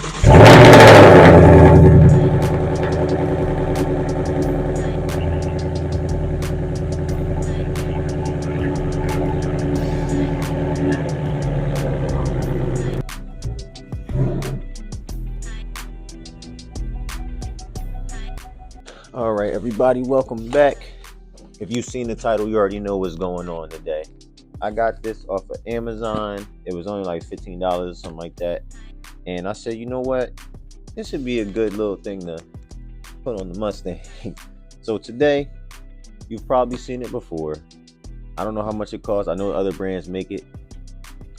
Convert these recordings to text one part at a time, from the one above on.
All right, everybody, welcome back. If you've seen the title, you already know what's going on today. I got this off of Amazon. It was only like $15 or something like that. And I said, you know what? This would be a good little thing to put on the Mustang. So today, you've probably seen it before. I don't know how much it costs. I know other brands make it.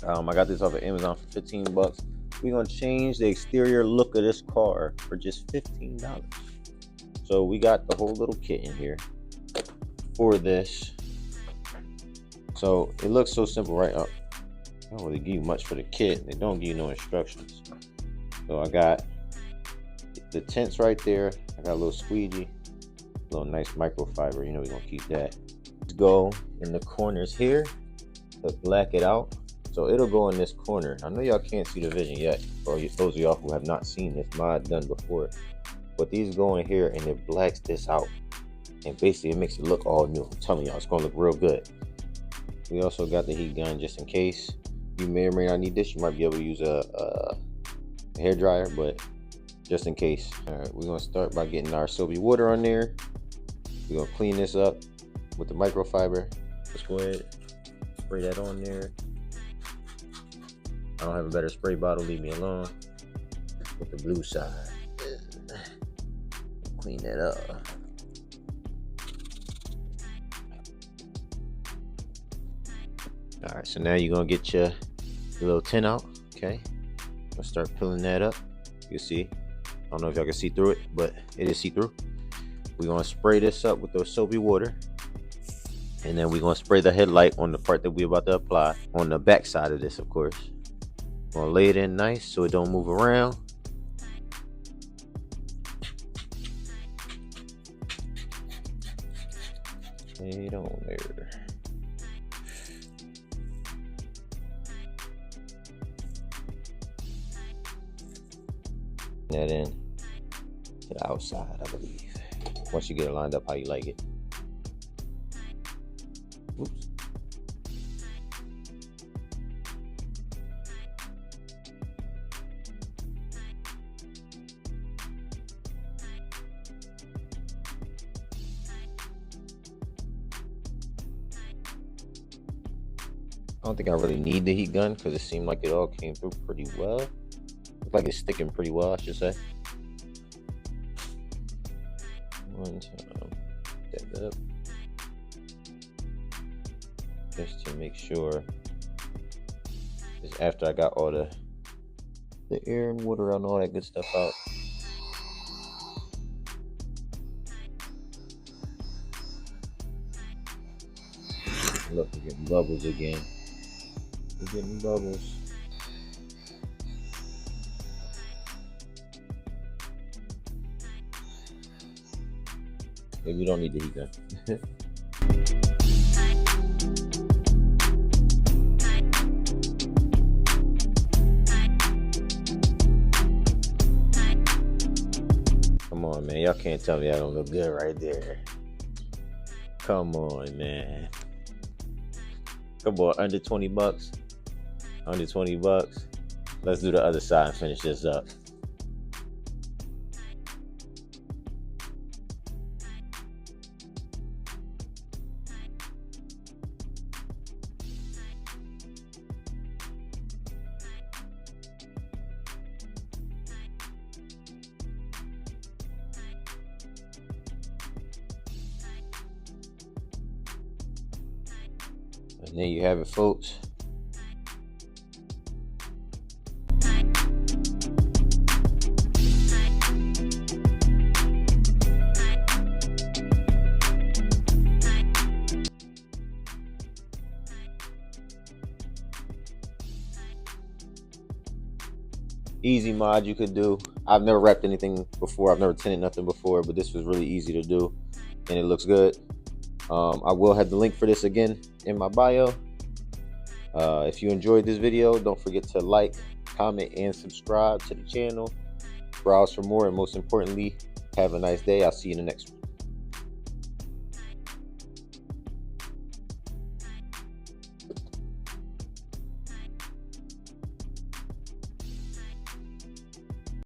I got this off of Amazon for 15 bucks. We're going to change the exterior look of this car for just $15. So we got the whole little kit in here for this. So it looks so simple, right? They don't really give you much for the kit. They don't give you no instructions. So I got the tints right there. I got a little squeegee, a little nice microfiber. You know we're gonna keep that. Let's go in the corners here to black it out. So it'll go in this corner. I know y'all can't see the vision yet, for those of y'all who have not seen this mod done before. But these go in here and it blacks this out. And basically it makes it look all new. I'm telling y'all, it's gonna look real good. We also got the heat gun just in case. You may or may not need this. You might be able to use a hair dryer, but just in case. All right, we're gonna start by getting our soapy water on there. We're gonna clean this up with the microfiber. Let's go ahead, spray that on there. I don't have a better spray bottle, leave me alone. With the blue side. Clean that up. All right, so now you're gonna get your little tin out. Okay, gonna start pulling that up. You can see, I don't know if y'all can see through it, but it is see-through. We're gonna spray this up with the soapy water, and then we're gonna spray the headlight on the part that we're about to apply on the back side of this, of course. Gonna lay it in nice so it don't move around. Lay it on there. That in to the outside, I believe. Once you get it lined up how you like it. Oops. I don't think I really need the heat gun because it seemed like it all came through pretty well. Looks like it's sticking pretty well, I should say. One time, that up, just to make sure. Just after I got all the air and water and all that good stuff out. Look, we're getting bubbles again. We're getting bubbles. Maybe we don't need the heat gun. Come on, man. Y'all can't tell me I don't look good right there. Come on, man. Come on, under 20 bucks. Under 20 bucks. Let's do the other side and finish this up. And there you have it, folks. Easy mod you could do. I've never wrapped anything before. I've never tinted nothing before, but this was really easy to do, and it looks good. I will have the link for this again in my bio. If you enjoyed this video, don't forget to like, comment, and subscribe to the channel. Browse for more, and most importantly, have a nice day. I'll see you in the next one.